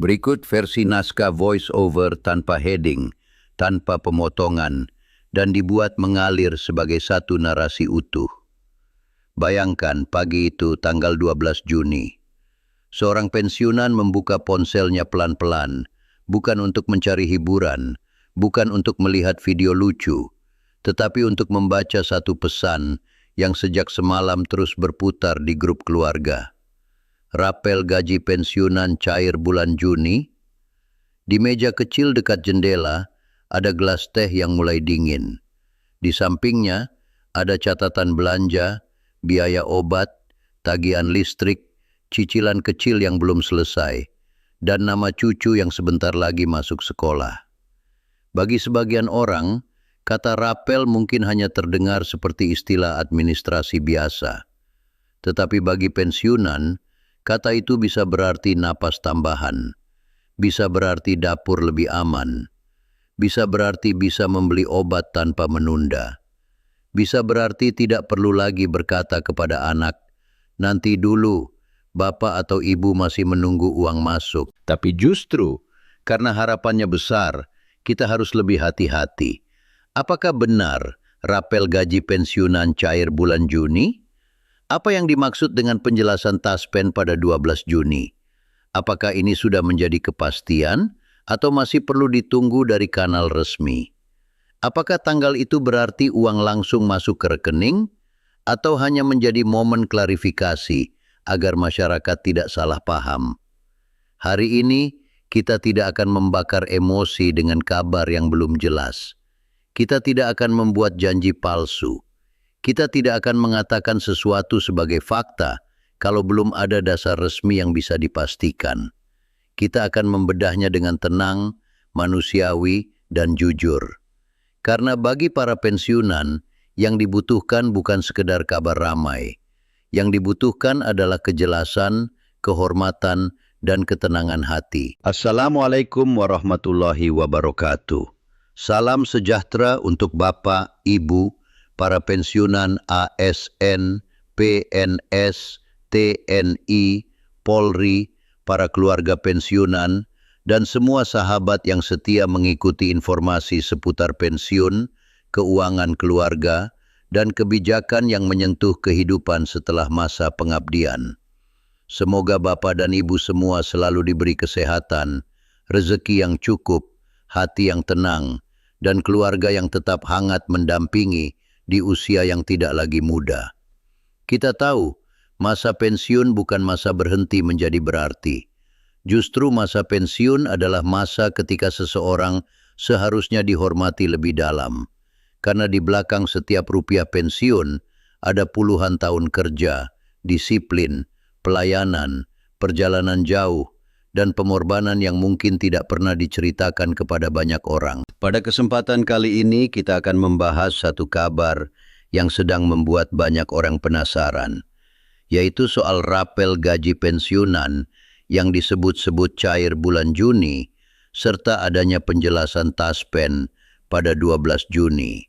Berikut versi naskah voice-over tanpa heading, tanpa pemotongan, dan dibuat mengalir sebagai satu narasi utuh. Bayangkan pagi itu tanggal 12 Juni. Seorang pensiunan membuka ponselnya pelan-pelan, bukan untuk mencari hiburan, bukan untuk melihat video lucu, tetapi untuk membaca satu pesan yang sejak semalam terus berputar di grup keluarga. Rapel gaji pensiunan cair bulan Juni. Di meja kecil dekat jendela, ada gelas teh yang mulai dingin. Di sampingnya, ada catatan belanja, biaya obat, tagihan listrik, cicilan kecil yang belum selesai, dan nama cucu yang sebentar lagi masuk sekolah. Bagi sebagian orang, kata rapel mungkin hanya terdengar seperti istilah administrasi biasa. Tetapi bagi pensiunan, kata itu bisa berarti napas tambahan, bisa berarti dapur lebih aman, bisa berarti bisa membeli obat tanpa menunda, bisa berarti tidak perlu lagi berkata kepada anak, nanti dulu, bapak atau ibu masih menunggu uang masuk. Tapi justru, karena harapannya besar, kita harus lebih hati-hati. Apakah benar rapel gaji pensiunan cair bulan Juni? Apa yang dimaksud dengan penjelasan Taspen pada 12 Juni? Apakah ini sudah menjadi kepastian atau masih perlu ditunggu dari kanal resmi? Apakah tanggal itu berarti uang langsung masuk ke rekening atau hanya menjadi momen klarifikasi agar masyarakat tidak salah paham? Hari ini kita tidak akan membakar emosi dengan kabar yang belum jelas. Kita tidak akan membuat janji palsu. Kita tidak akan mengatakan sesuatu sebagai fakta kalau belum ada dasar resmi yang bisa dipastikan. Kita akan membedahnya dengan tenang, manusiawi, dan jujur. Karena bagi para pensiunan, yang dibutuhkan bukan sekedar kabar ramai. Yang dibutuhkan adalah kejelasan, kehormatan, dan ketenangan hati. Assalamualaikum warahmatullahi wabarakatuh. Salam sejahtera untuk Bapak, Ibu, para pensiunan ASN, PNS, TNI, Polri, para keluarga pensiunan, dan semua sahabat yang setia mengikuti informasi seputar pensiun, keuangan keluarga, dan kebijakan yang menyentuh kehidupan setelah masa pengabdian. Semoga Bapak dan Ibu semua selalu diberi kesehatan, rezeki yang cukup, hati yang tenang, dan keluarga yang tetap hangat mendampingi di usia yang tidak lagi muda. Kita tahu, masa pensiun bukan masa berhenti menjadi berarti. Justru masa pensiun adalah masa ketika seseorang seharusnya dihormati lebih dalam. Karena di belakang setiap rupiah pensiun, ada puluhan tahun kerja, disiplin, pelayanan, perjalanan jauh, dan pengorbanan yang mungkin tidak pernah diceritakan kepada banyak orang. Pada kesempatan kali ini kita akan membahas satu kabar yang sedang membuat banyak orang penasaran, yaitu soal rapel gaji pensiunan yang disebut-sebut cair bulan Juni, serta adanya penjelasan Taspen pada 12 Juni.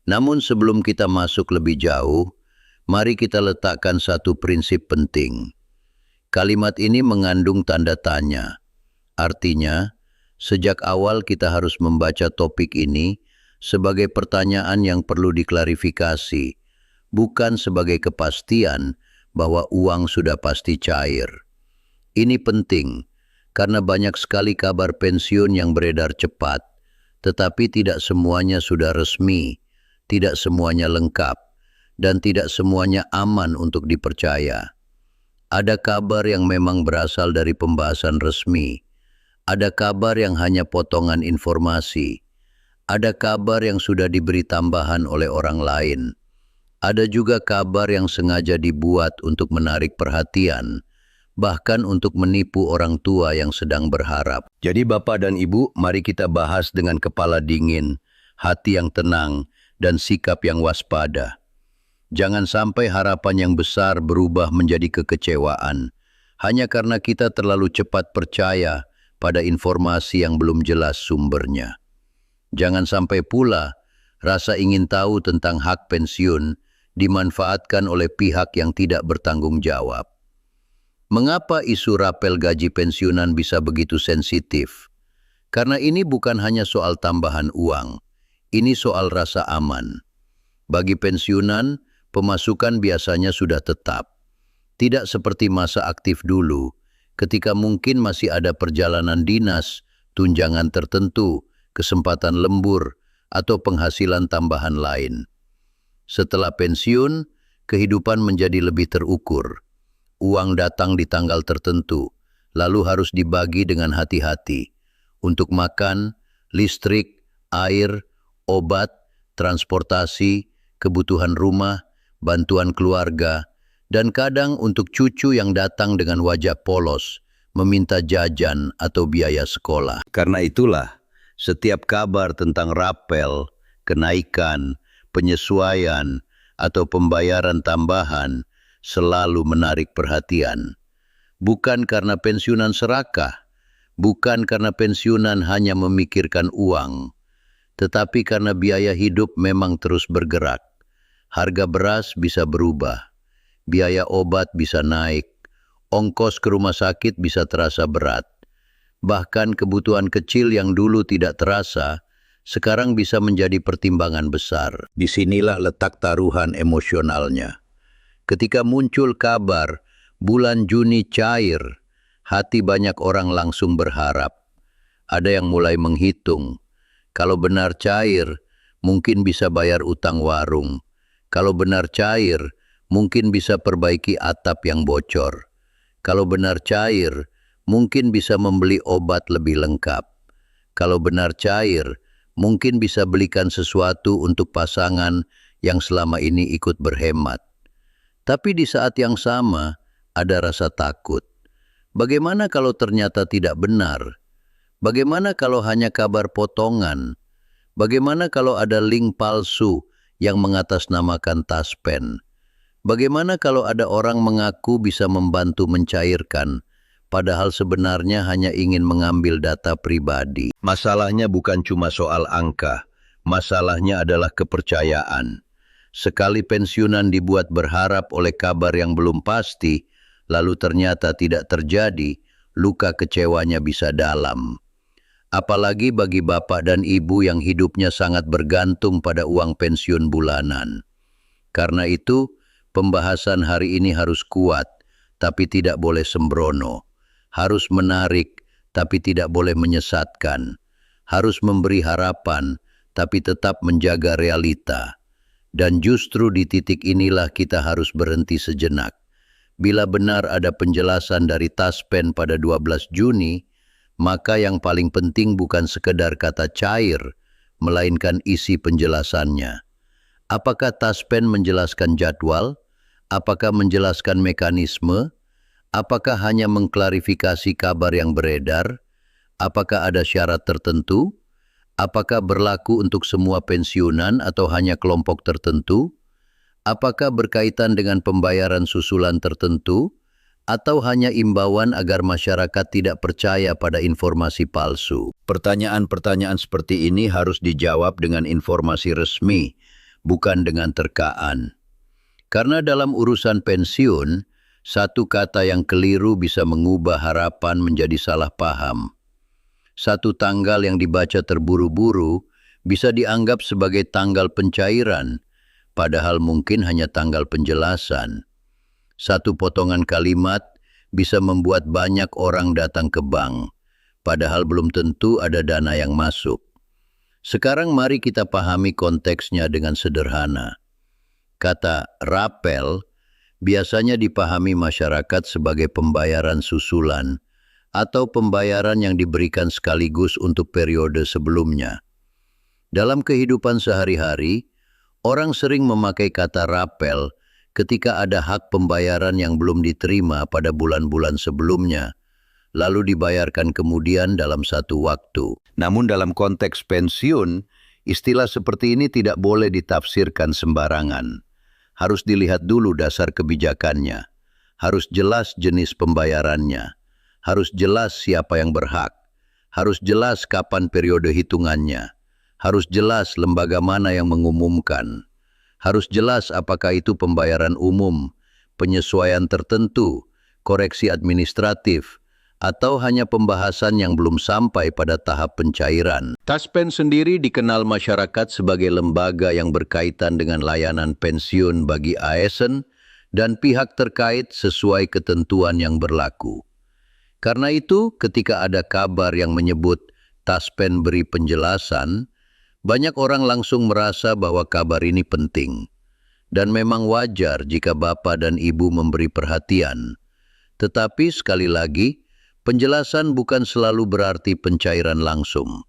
Namun sebelum kita masuk lebih jauh, mari kita letakkan satu prinsip penting. Kalimat ini mengandung tanda tanya. Artinya, sejak awal kita harus membaca topik ini sebagai pertanyaan yang perlu diklarifikasi, bukan sebagai kepastian bahwa uang sudah pasti cair. Ini penting, karena banyak sekali kabar pensiun yang beredar cepat, tetapi tidak semuanya sudah resmi, tidak semuanya lengkap, dan tidak semuanya aman untuk dipercaya. Ada kabar yang memang berasal dari pembahasan resmi. Ada kabar yang hanya potongan informasi. Ada kabar yang sudah diberi tambahan oleh orang lain. Ada juga kabar yang sengaja dibuat untuk menarik perhatian, bahkan untuk menipu orang tua yang sedang berharap. Jadi Bapak dan Ibu, mari kita bahas dengan kepala dingin, hati yang tenang, dan sikap yang waspada. Jangan sampai harapan yang besar berubah menjadi kekecewaan, hanya karena kita terlalu cepat percaya pada informasi yang belum jelas sumbernya. Jangan sampai pula rasa ingin tahu tentang hak pensiun dimanfaatkan oleh pihak yang tidak bertanggung jawab. Mengapa isu rapel gaji pensiunan bisa begitu sensitif? Karena ini bukan hanya soal tambahan uang, ini soal rasa aman. Bagi pensiunan, pemasukan biasanya sudah tetap. Tidak seperti masa aktif dulu, ketika mungkin masih ada perjalanan dinas, tunjangan tertentu, kesempatan lembur, atau penghasilan tambahan lain. Setelah pensiun, kehidupan menjadi lebih terukur. Uang datang di tanggal tertentu, lalu harus dibagi dengan hati-hati. Untuk makan, listrik, air, obat, transportasi, kebutuhan rumah, bantuan keluarga, dan kadang untuk cucu yang datang dengan wajah polos, meminta jajan atau biaya sekolah. Karena itulah, setiap kabar tentang rapel, kenaikan, penyesuaian, atau pembayaran tambahan selalu menarik perhatian. Bukan karena pensiunan serakah, bukan karena pensiunan hanya memikirkan uang, tetapi karena biaya hidup memang terus bergerak. Harga beras bisa berubah, biaya obat bisa naik, ongkos ke rumah sakit bisa terasa berat. Bahkan kebutuhan kecil yang dulu tidak terasa, sekarang bisa menjadi pertimbangan besar. Disinilah letak taruhan emosionalnya. Ketika muncul kabar bulan Juni cair, hati banyak orang langsung berharap. Ada yang mulai menghitung. Kalau benar cair, mungkin bisa bayar utang warung. Kalau benar cair, mungkin bisa perbaiki atap yang bocor. Kalau benar cair, mungkin bisa membeli obat lebih lengkap. Kalau benar cair, mungkin bisa belikan sesuatu untuk pasangan yang selama ini ikut berhemat. Tapi di saat yang sama, ada rasa takut. Bagaimana kalau ternyata tidak benar? Bagaimana kalau hanya kabar potongan? Bagaimana kalau ada link palsu yang mengatasnamakan taspen? Bagaimana kalau ada orang mengaku bisa membantu mencairkan, padahal sebenarnya hanya ingin mengambil data pribadi? Masalahnya bukan cuma soal angka, masalahnya adalah kepercayaan. Sekali pensiunan dibuat berharap oleh kabar yang belum pasti, lalu ternyata tidak terjadi, luka kecewanya bisa dalam. Apalagi bagi bapak dan ibu yang hidupnya sangat bergantung pada uang pensiun bulanan. Karena itu, pembahasan hari ini harus kuat, tapi tidak boleh sembrono. Harus menarik, tapi tidak boleh menyesatkan. Harus memberi harapan, tapi tetap menjaga realita. Dan justru di titik inilah kita harus berhenti sejenak. Bila benar ada penjelasan dari Taspen pada 12 Juni, maka yang paling penting bukan sekedar kata cair, melainkan isi penjelasannya. Apakah Taspen menjelaskan jadwal? Apakah menjelaskan mekanisme? Apakah hanya mengklarifikasi kabar yang beredar? Apakah ada syarat tertentu? Apakah berlaku untuk semua pensiunan atau hanya kelompok tertentu? Apakah berkaitan dengan pembayaran susulan tertentu? Atau hanya imbauan agar masyarakat tidak percaya pada informasi palsu? Pertanyaan-pertanyaan seperti ini harus dijawab dengan informasi resmi, bukan dengan terkaan. Karena dalam urusan pensiun, satu kata yang keliru bisa mengubah harapan menjadi salah paham. Satu tanggal yang dibaca terburu-buru bisa dianggap sebagai tanggal pencairan, padahal mungkin hanya tanggal penjelasan. Satu potongan kalimat bisa membuat banyak orang datang ke bank, padahal belum tentu ada dana yang masuk. Sekarang mari kita pahami konteksnya dengan sederhana. Kata rapel biasanya dipahami masyarakat sebagai pembayaran susulan, atau pembayaran yang diberikan sekaligus untuk periode sebelumnya. Dalam kehidupan sehari-hari, orang sering memakai kata rapel ketika ada hak pembayaran yang belum diterima pada bulan-bulan sebelumnya, lalu dibayarkan kemudian dalam satu waktu. Namun dalam konteks pensiun, istilah seperti ini tidak boleh ditafsirkan sembarangan. Harus dilihat dulu dasar kebijakannya. Harus jelas jenis pembayarannya. Harus jelas siapa yang berhak. Harus jelas kapan periode hitungannya. Harus jelas lembaga mana yang mengumumkan. Harus jelas apakah itu pembayaran umum, penyesuaian tertentu, koreksi administratif, atau hanya pembahasan yang belum sampai pada tahap pencairan. Taspen sendiri dikenal masyarakat sebagai lembaga yang berkaitan dengan layanan pensiun bagi ASN dan pihak terkait sesuai ketentuan yang berlaku. Karena itu, ketika ada kabar yang menyebut Taspen beri penjelasan, banyak orang langsung merasa bahwa kabar ini penting. Dan memang wajar jika bapak dan ibu memberi perhatian. Tetapi sekali lagi, penjelasan bukan selalu berarti pencairan langsung.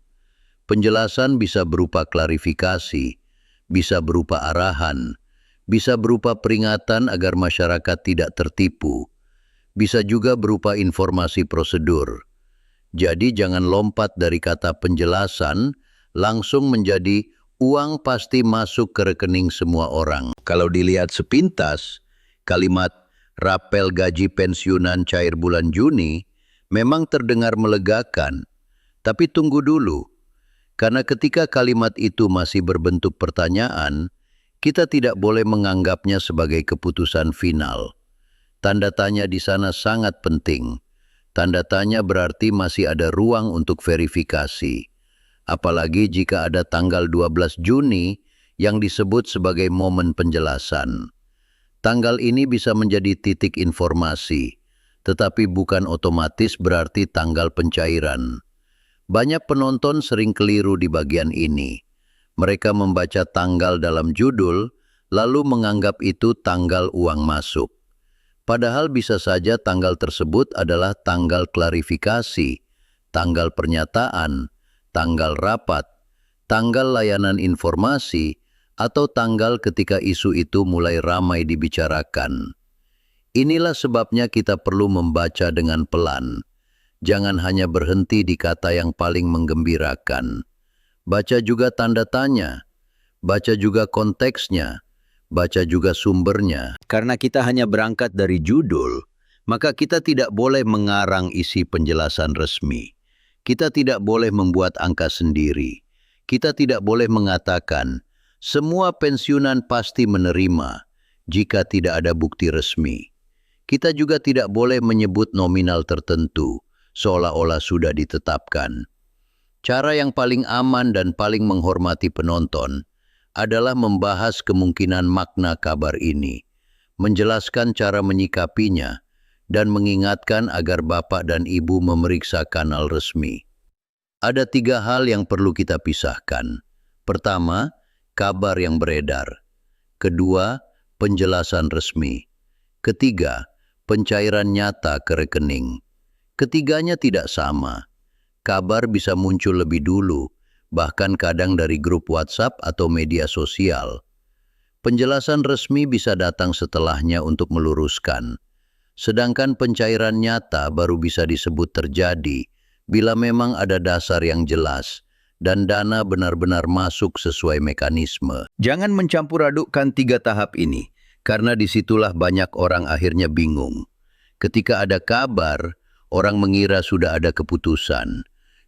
Penjelasan bisa berupa klarifikasi, bisa berupa arahan, bisa berupa peringatan agar masyarakat tidak tertipu, bisa juga berupa informasi prosedur. Jadi jangan lompat dari kata penjelasan langsung menjadi uang pasti masuk ke rekening semua orang. Kalau dilihat sepintas, kalimat rapel gaji pensiunan cair bulan Juni memang terdengar melegakan. Tapi tunggu dulu, karena ketika kalimat itu masih berbentuk pertanyaan, kita tidak boleh menganggapnya sebagai keputusan final. Tanda tanya di sana sangat penting. Tanda tanya berarti masih ada ruang untuk verifikasi. Apalagi jika ada tanggal 12 Juni yang disebut sebagai momen penjelasan. Tanggal ini bisa menjadi titik informasi, tetapi bukan otomatis berarti tanggal pencairan. Banyak penonton sering keliru di bagian ini. Mereka membaca tanggal dalam judul, lalu menganggap itu tanggal uang masuk. Padahal bisa saja tanggal tersebut adalah tanggal klarifikasi, tanggal pernyataan, tanggal rapat, tanggal layanan informasi, atau tanggal ketika isu itu mulai ramai dibicarakan. Inilah sebabnya kita perlu membaca dengan pelan. Jangan hanya berhenti di kata yang paling menggembirakan. Baca juga tanda tanya, baca juga konteksnya, baca juga sumbernya. Karena kita hanya berangkat dari judul, maka kita tidak boleh mengarang isi penjelasan resmi. Kita tidak boleh membuat angka sendiri. Kita tidak boleh mengatakan, semua pensiunan pasti menerima jika tidak ada bukti resmi. Kita juga tidak boleh menyebut nominal tertentu, seolah-olah sudah ditetapkan. Cara yang paling aman dan paling menghormati penonton adalah membahas kemungkinan makna kabar ini, menjelaskan cara menyikapinya, dan mengingatkan agar bapak dan ibu memeriksa kanal resmi. Ada 3 hal yang perlu kita pisahkan. Pertama, kabar yang beredar. Kedua, penjelasan resmi. Ketiga, pencairan nyata ke rekening. Ketiganya tidak sama. Kabar bisa muncul lebih dulu, bahkan kadang dari grup WhatsApp atau media sosial. Penjelasan resmi bisa datang setelahnya untuk meluruskan. Sedangkan pencairan nyata baru bisa disebut terjadi bila memang ada dasar yang jelas dan dana benar-benar masuk sesuai mekanisme. Jangan mencampur adukkan 3 tahap ini, karena disitulah banyak orang akhirnya bingung. Ketika ada kabar, orang mengira sudah ada keputusan.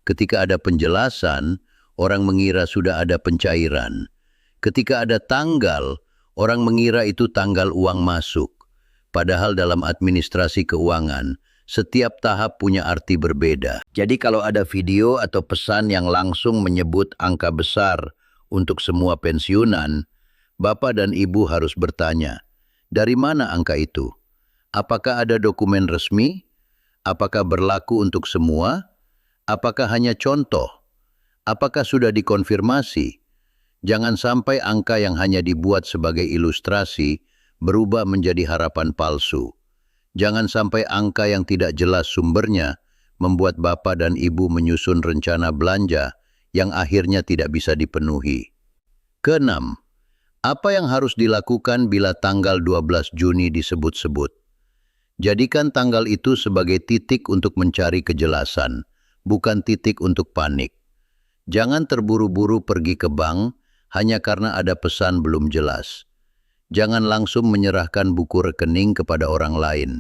Ketika ada penjelasan, orang mengira sudah ada pencairan. Ketika ada tanggal, orang mengira itu tanggal uang masuk. Padahal dalam administrasi keuangan, setiap tahap punya arti berbeda. Jadi kalau ada video atau pesan yang langsung menyebut angka besar untuk semua pensiunan, bapak dan ibu harus bertanya, dari mana angka itu? Apakah ada dokumen resmi? Apakah berlaku untuk semua? Apakah hanya contoh? Apakah sudah dikonfirmasi? Jangan sampai angka yang hanya dibuat sebagai ilustrasi berubah menjadi harapan palsu. Jangan sampai angka yang tidak jelas sumbernya membuat bapak dan ibu menyusun rencana belanja yang akhirnya tidak bisa dipenuhi. Keenam, apa yang harus dilakukan bila tanggal 12 Juni disebut-sebut? Jadikan tanggal itu sebagai titik untuk mencari kejelasan, bukan titik untuk panik. Jangan terburu-buru pergi ke bank hanya karena ada pesan belum jelas. Jangan langsung menyerahkan buku rekening kepada orang lain.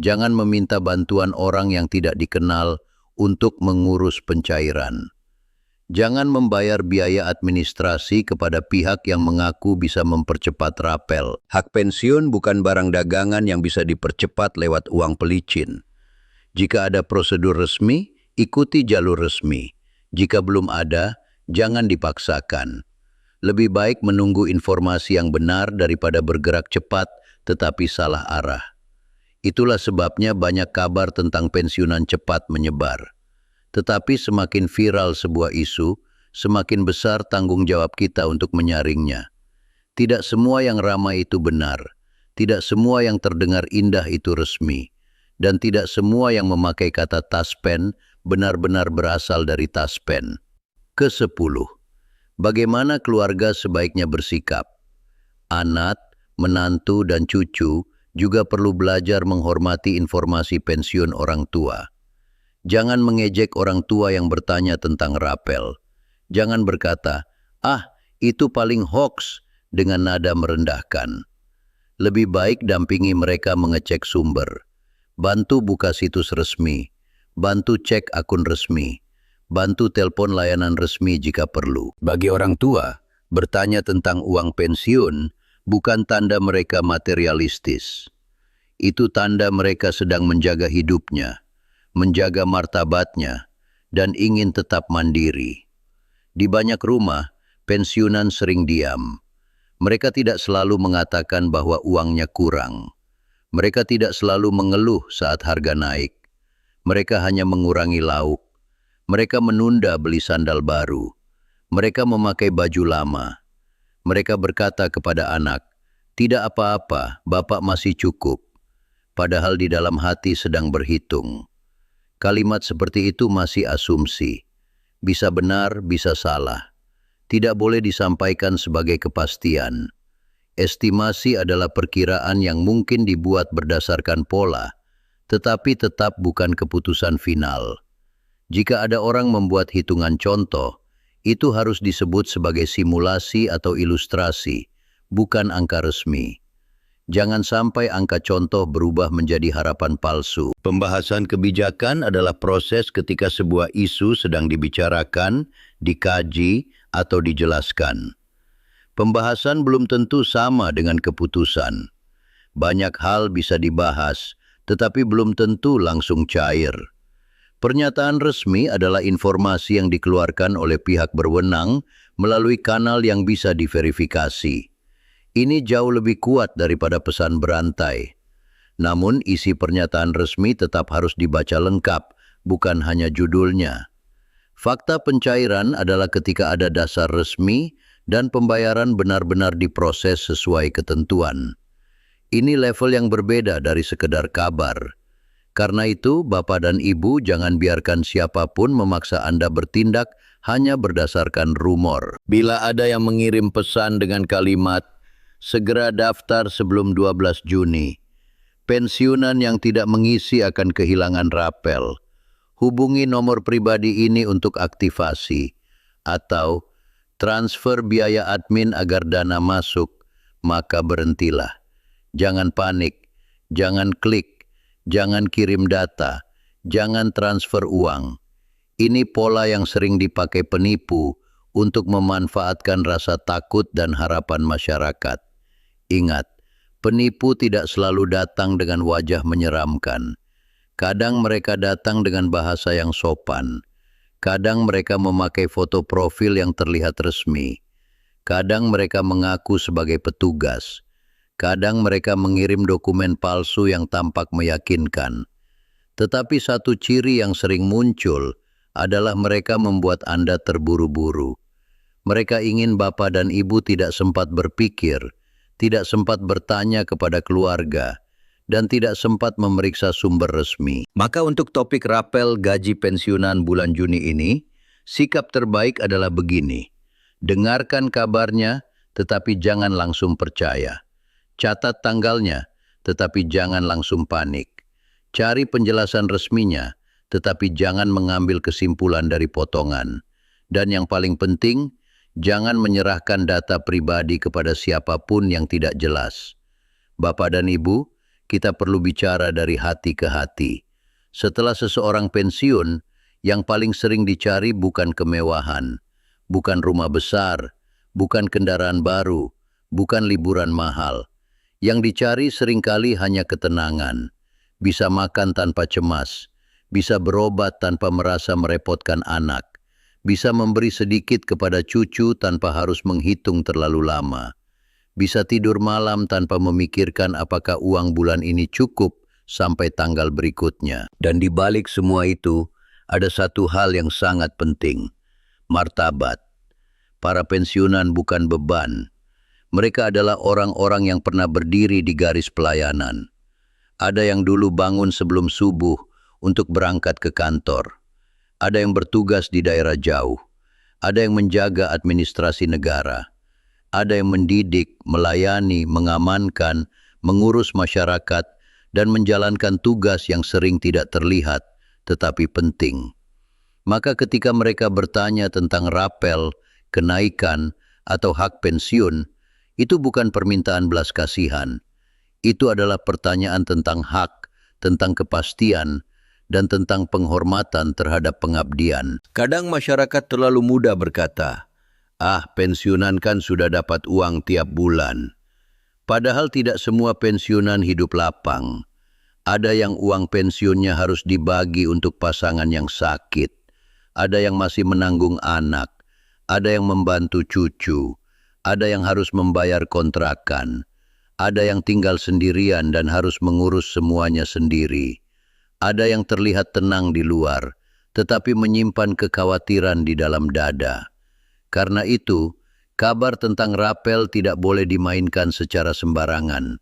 Jangan meminta bantuan orang yang tidak dikenal untuk mengurus pencairan. Jangan membayar biaya administrasi kepada pihak yang mengaku bisa mempercepat rapel. Hak pensiun bukan barang dagangan yang bisa dipercepat lewat uang pelicin. Jika ada prosedur resmi, ikuti jalur resmi. Jika belum ada, jangan dipaksakan. Lebih baik menunggu informasi yang benar daripada bergerak cepat tetapi salah arah. Itulah sebabnya banyak kabar tentang pensiunan cepat menyebar. Tetapi semakin viral sebuah isu, semakin besar tanggung jawab kita untuk menyaringnya. Tidak semua yang ramai itu benar, tidak semua yang terdengar indah itu resmi, dan tidak semua yang memakai kata taspen benar-benar berasal dari taspen. Ke-10. Bagaimana keluarga sebaiknya bersikap? Anak, menantu, dan cucu juga perlu belajar menghormati informasi pensiun orang tua. Jangan mengejek orang tua yang bertanya tentang rapel. Jangan berkata, itu paling hoax dengan nada merendahkan. Lebih baik dampingi mereka mengecek sumber. Bantu buka situs resmi. Bantu cek akun resmi. Bantu telepon layanan resmi jika perlu. Bagi orang tua, bertanya tentang uang pensiun bukan tanda mereka materialistis. Itu tanda mereka sedang menjaga hidupnya, menjaga martabatnya, dan ingin tetap mandiri. Di banyak rumah, pensiunan sering diam. Mereka tidak selalu mengatakan bahwa uangnya kurang. Mereka tidak selalu mengeluh saat harga naik. Mereka hanya mengurangi lauk. Mereka menunda beli sandal baru. Mereka memakai baju lama. Mereka berkata kepada anak, "Tidak apa-apa, Bapak masih cukup." Padahal di dalam hati sedang berhitung. Kalimat seperti itu masih asumsi. Bisa benar, bisa salah. Tidak boleh disampaikan sebagai kepastian. Estimasi adalah perkiraan yang mungkin dibuat berdasarkan pola, tetapi tetap bukan keputusan final. Jika ada orang membuat hitungan contoh, itu harus disebut sebagai simulasi atau ilustrasi, bukan angka resmi. Jangan sampai angka contoh berubah menjadi harapan palsu. Pembahasan kebijakan adalah proses ketika sebuah isu sedang dibicarakan, dikaji, atau dijelaskan. Pembahasan belum tentu sama dengan keputusan. Banyak hal bisa dibahas, tetapi belum tentu langsung cair. Pernyataan resmi adalah informasi yang dikeluarkan oleh pihak berwenang melalui kanal yang bisa diverifikasi. Ini jauh lebih kuat daripada pesan berantai. Namun isi pernyataan resmi tetap harus dibaca lengkap, bukan hanya judulnya. Fakta pencairan adalah ketika ada dasar resmi dan pembayaran benar-benar diproses sesuai ketentuan. Ini level yang berbeda dari sekedar kabar. Karena itu, Bapak dan Ibu jangan biarkan siapapun memaksa Anda bertindak hanya berdasarkan rumor. Bila ada yang mengirim pesan dengan kalimat, "Segera daftar sebelum 12 Juni. Pensiunan yang tidak mengisi akan kehilangan rapel. Hubungi nomor pribadi ini untuk aktivasi." Atau "Transfer biaya admin agar dana masuk," maka berhentilah. Jangan panik, jangan klik, jangan kirim data, jangan transfer uang. Ini pola yang sering dipakai penipu untuk memanfaatkan rasa takut dan harapan masyarakat. Ingat, penipu tidak selalu datang dengan wajah menyeramkan. Kadang mereka datang dengan bahasa yang sopan. Kadang mereka memakai foto profil yang terlihat resmi. Kadang mereka mengaku sebagai petugas. Kadang mereka mengirim dokumen palsu yang tampak meyakinkan. Tetapi satu ciri yang sering muncul adalah mereka membuat Anda terburu-buru. Mereka ingin Bapak dan Ibu tidak sempat berpikir, tidak sempat bertanya kepada keluarga, dan tidak sempat memeriksa sumber resmi. Maka untuk topik rapel gaji pensiunan bulan Juni ini, sikap terbaik adalah begini. Dengarkan kabarnya, tetapi jangan langsung percaya. Catat tanggalnya, tetapi jangan langsung panik. Cari penjelasan resminya, tetapi jangan mengambil kesimpulan dari potongan. Dan yang paling penting, jangan menyerahkan data pribadi kepada siapapun yang tidak jelas. Bapak dan Ibu, kita perlu bicara dari hati ke hati. Setelah seseorang pensiun, Yang paling sering dicari bukan kemewahan, bukan rumah besar, bukan kendaraan baru, bukan liburan mahal. Yang dicari seringkali hanya ketenangan, bisa makan tanpa cemas, bisa berobat tanpa merasa merepotkan anak, bisa memberi sedikit kepada cucu tanpa harus menghitung terlalu lama, bisa tidur malam tanpa memikirkan apakah uang bulan ini cukup sampai tanggal berikutnya. Dan di balik semua itu, ada satu hal yang sangat penting, martabat. Para pensiunan bukan beban. Mereka adalah orang-orang yang pernah berdiri di garis pelayanan. Ada yang dulu bangun sebelum subuh untuk berangkat ke kantor. Ada yang bertugas di daerah jauh. Ada yang menjaga administrasi negara. Ada yang mendidik, melayani, mengamankan, mengurus masyarakat, dan menjalankan tugas yang sering tidak terlihat, tetapi penting. Maka ketika mereka bertanya tentang rapel, kenaikan, atau hak pensiun, itu bukan permintaan belas kasihan. Itu adalah pertanyaan tentang hak, tentang kepastian, dan tentang penghormatan terhadap pengabdian. Kadang masyarakat terlalu mudah berkata, pensiunan kan sudah dapat uang tiap bulan. Padahal tidak semua pensiunan hidup lapang. Ada yang uang pensiunnya harus dibagi untuk pasangan yang sakit. Ada yang masih menanggung anak. Ada yang membantu cucu. Ada yang harus membayar kontrakan. Ada yang tinggal sendirian dan harus mengurus semuanya sendiri. Ada yang terlihat tenang di luar, tetapi menyimpan kekhawatiran di dalam dada. Karena itu, kabar tentang rapel tidak boleh dimainkan secara sembarangan.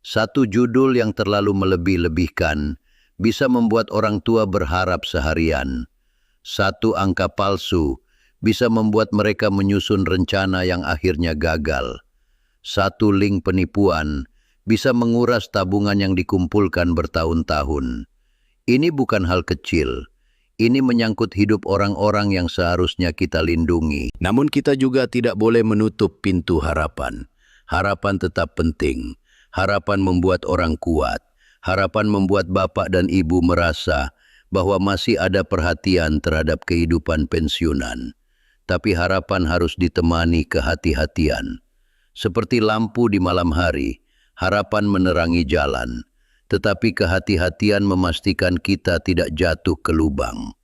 Satu judul yang terlalu melebih-lebihkan bisa membuat orang tua berharap seharian. Satu angka palsu bisa membuat mereka menyusun rencana yang akhirnya gagal. Satu link penipuan bisa menguras tabungan yang dikumpulkan bertahun-tahun. Ini bukan hal kecil. Ini menyangkut hidup orang-orang yang seharusnya kita lindungi. Namun kita juga tidak boleh menutup pintu harapan. Harapan tetap penting. Harapan membuat orang kuat. Harapan membuat bapak dan ibu merasa bahwa masih ada perhatian terhadap kehidupan pensiunan. Tapi harapan harus ditemani kehati-hatian. Seperti lampu di malam hari, harapan menerangi jalan. Tetapi kehati-hatian memastikan kita tidak jatuh ke lubang.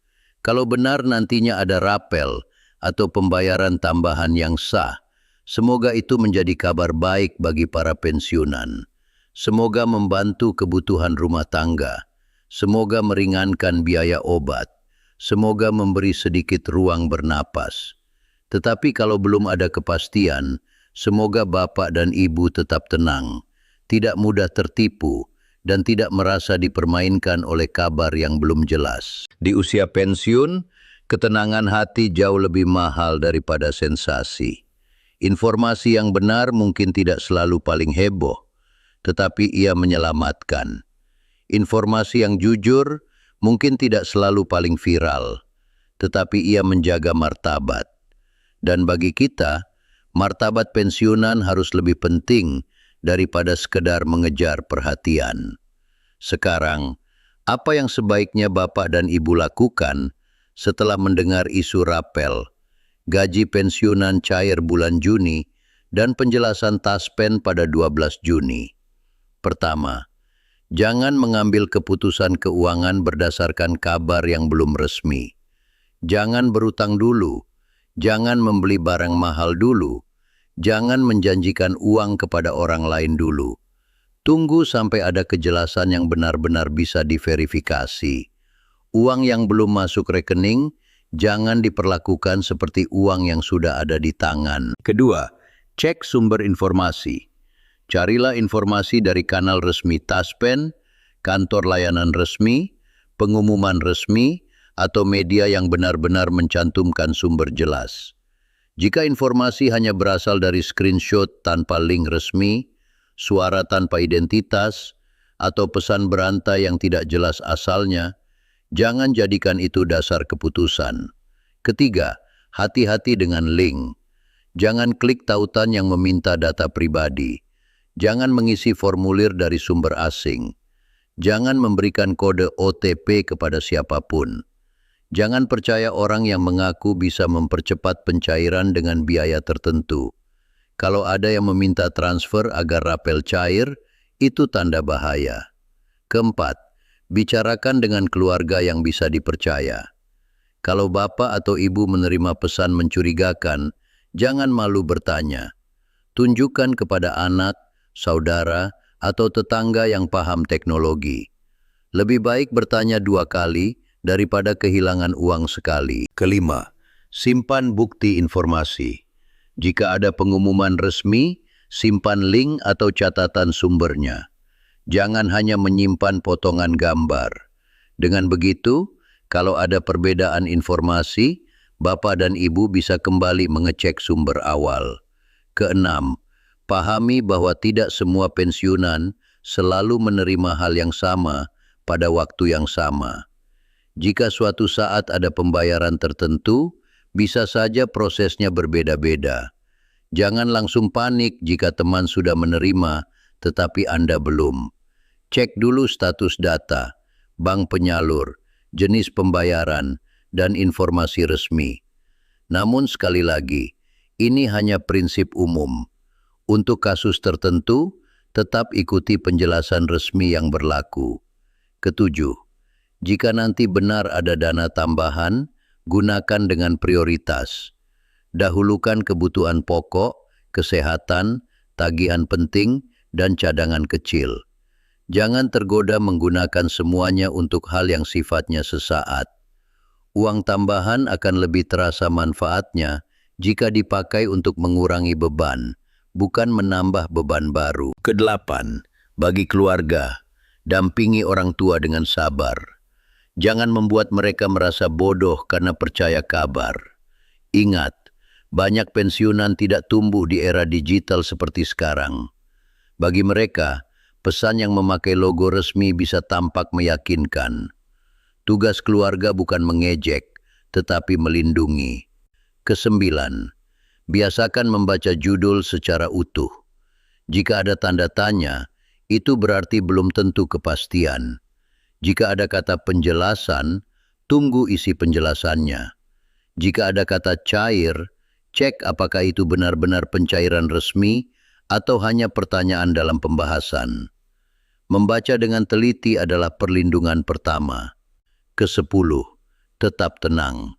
Kalau benar nantinya ada rapel atau pembayaran tambahan yang sah, semoga itu menjadi kabar baik bagi para pensiunan. Semoga membantu kebutuhan rumah tangga. Semoga meringankan biaya obat. Semoga memberi sedikit ruang bernapas. Tetapi kalau belum ada kepastian, semoga bapak dan ibu tetap tenang, tidak mudah tertipu, dan tidak merasa dipermainkan oleh kabar yang belum jelas. Di usia pensiun, ketenangan hati jauh lebih mahal daripada sensasi. Informasi yang benar mungkin tidak selalu paling heboh, tetapi ia menyelamatkan. Informasi yang jujur mungkin tidak selalu paling viral, tetapi ia menjaga martabat. Dan bagi kita, martabat pensiunan harus lebih penting daripada sekedar mengejar perhatian. Sekarang, apa yang sebaiknya bapak dan ibu lakukan setelah mendengar isu rapel, gaji pensiunan cair bulan Juni, dan penjelasan taspen pada 12 Juni? Pertama, jangan mengambil keputusan keuangan berdasarkan kabar yang belum resmi. Jangan berutang dulu, jangan membeli barang mahal dulu, jangan menjanjikan uang kepada orang lain dulu. Tunggu sampai ada kejelasan yang benar-benar bisa diverifikasi. Uang yang belum masuk rekening, jangan diperlakukan seperti uang yang sudah ada di tangan. Kedua, cek sumber informasi. Carilah informasi dari kanal resmi Taspen, kantor layanan resmi, pengumuman resmi, atau media yang benar-benar mencantumkan sumber jelas. Jika informasi hanya berasal dari screenshot tanpa link resmi, suara tanpa identitas, atau pesan berantai yang tidak jelas asalnya, jangan jadikan itu dasar keputusan. Ketiga, hati-hati dengan link. Jangan klik tautan yang meminta data pribadi. Jangan mengisi formulir dari sumber asing. Jangan memberikan kode OTP kepada siapapun. Jangan percaya orang yang mengaku bisa mempercepat pencairan dengan biaya tertentu. Kalau ada yang meminta transfer agar rapel cair, itu tanda bahaya. Keempat, bicarakan dengan keluarga yang bisa dipercaya. Kalau bapak atau ibu menerima pesan mencurigakan, jangan malu bertanya. Tunjukkan kepada anak, saudara, atau tetangga yang paham teknologi. Lebih baik bertanya 2 kali daripada kehilangan uang sekali. Kelima, simpan bukti informasi. Jika ada pengumuman resmi, simpan link atau catatan sumbernya. Jangan hanya menyimpan potongan gambar. Dengan begitu, kalau ada perbedaan informasi, bapak dan ibu bisa kembali mengecek sumber awal. Keenam, pahami bahwa tidak semua pensiunan selalu menerima hal yang sama pada waktu yang sama. Jika suatu saat ada pembayaran tertentu, bisa saja prosesnya berbeda-beda. Jangan langsung panik jika teman sudah menerima, tetapi Anda belum. Cek dulu status data, bank penyalur, jenis pembayaran, dan informasi resmi. Namun sekali lagi, ini hanya prinsip umum. Untuk kasus tertentu, tetap ikuti penjelasan resmi yang berlaku. Ketujuh, jika nanti benar ada dana tambahan, gunakan dengan prioritas. Dahulukan kebutuhan pokok, kesehatan, tagihan penting, dan cadangan kecil. Jangan tergoda menggunakan semuanya untuk hal yang sifatnya sesaat. Uang tambahan akan lebih terasa manfaatnya jika dipakai untuk mengurangi beban, bukan menambah beban baru. Kedelapan, bagi keluarga, dampingi orang tua dengan sabar. Jangan membuat mereka merasa bodoh karena percaya kabar. Ingat, banyak pensiunan tidak tumbuh di era digital seperti sekarang. Bagi mereka, pesan yang memakai logo resmi bisa tampak meyakinkan. Tugas keluarga bukan mengejek, tetapi melindungi. Kesembilan, biasakan membaca judul secara utuh. Jika ada tanda tanya, itu berarti belum tentu kepastian. Jika ada kata penjelasan, tunggu isi penjelasannya. Jika ada kata cair, cek apakah itu benar-benar pencairan resmi atau hanya pertanyaan dalam pembahasan. Membaca dengan teliti adalah perlindungan pertama. Kesepuluh, tetap tenang.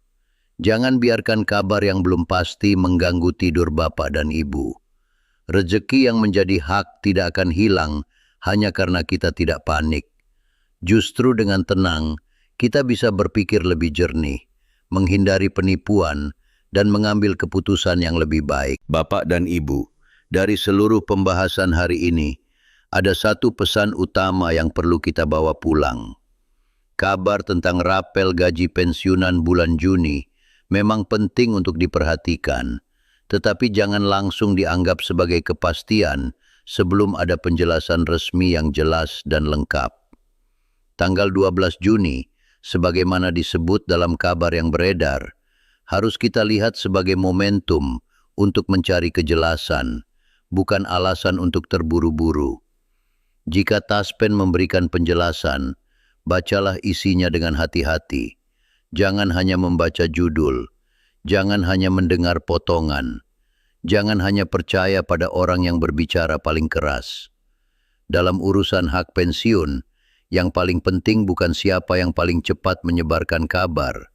Jangan biarkan kabar yang belum pasti mengganggu tidur bapak dan ibu. Rezeki yang menjadi hak tidak akan hilang hanya karena kita tidak panik. Justru dengan tenang, kita bisa berpikir lebih jernih, menghindari penipuan, dan mengambil keputusan yang lebih baik. Bapak dan Ibu, dari seluruh pembahasan hari ini, ada satu pesan utama yang perlu kita bawa pulang. Kabar tentang rapel gaji pensiunan bulan Juni memang penting untuk diperhatikan, tetapi jangan langsung dianggap sebagai kepastian sebelum ada penjelasan resmi yang jelas dan lengkap. Tanggal 12 Juni, sebagaimana disebut dalam kabar yang beredar, harus kita lihat sebagai momentum untuk mencari kejelasan, bukan alasan untuk terburu-buru. Jika Taspen memberikan penjelasan, bacalah isinya dengan hati-hati. Jangan hanya membaca judul, jangan hanya mendengar potongan, jangan hanya percaya pada orang yang berbicara paling keras. Dalam urusan hak pensiun, yang paling penting bukan siapa yang paling cepat menyebarkan kabar,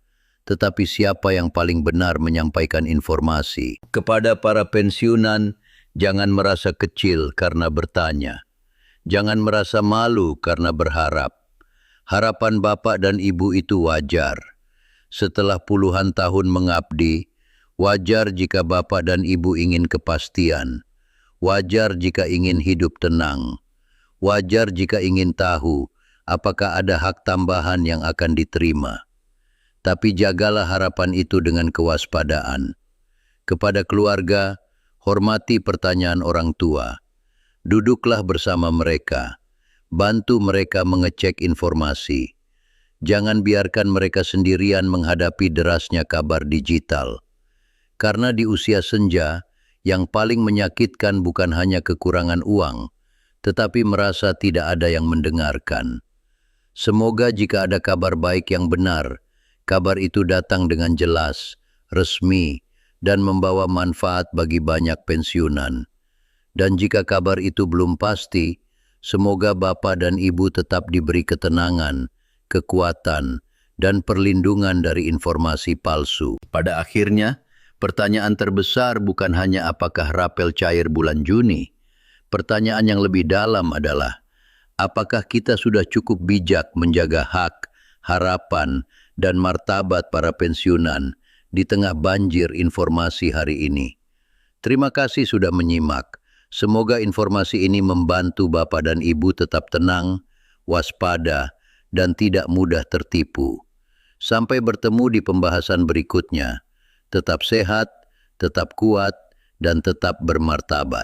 tetapi siapa yang paling benar menyampaikan informasi. Kepada para pensiunan, jangan merasa kecil karena bertanya. Jangan merasa malu karena berharap. Harapan bapak dan ibu itu wajar. Setelah puluhan tahun mengabdi, wajar jika bapak dan ibu ingin kepastian. Wajar jika ingin hidup tenang. Wajar jika ingin tahu apakah ada hak tambahan yang akan diterima. Tapi jagalah harapan itu dengan kewaspadaan. Kepada keluarga, hormati pertanyaan orang tua. Duduklah bersama mereka. Bantu mereka mengecek informasi. Jangan biarkan mereka sendirian menghadapi derasnya kabar digital. Karena di usia senja, yang paling menyakitkan bukan hanya kekurangan uang, tetapi merasa tidak ada yang mendengarkan. Semoga jika ada kabar baik yang benar, Kabar itu datang dengan jelas, resmi, dan membawa manfaat bagi banyak pensiunan. Dan jika kabar itu belum pasti, semoga Bapak dan Ibu tetap diberi ketenangan, kekuatan, dan perlindungan dari informasi palsu. Pada akhirnya, pertanyaan terbesar bukan hanya apakah rapel cair bulan Juni. Pertanyaan yang lebih dalam adalah, apakah kita sudah cukup bijak menjaga hak, harapan, dan martabat para pensiunan di tengah banjir informasi hari ini? Terima kasih sudah menyimak. Semoga informasi ini membantu Bapak dan Ibu tetap tenang, waspada, dan tidak mudah tertipu. Sampai bertemu di pembahasan berikutnya. Tetap sehat, tetap kuat, dan tetap bermartabat.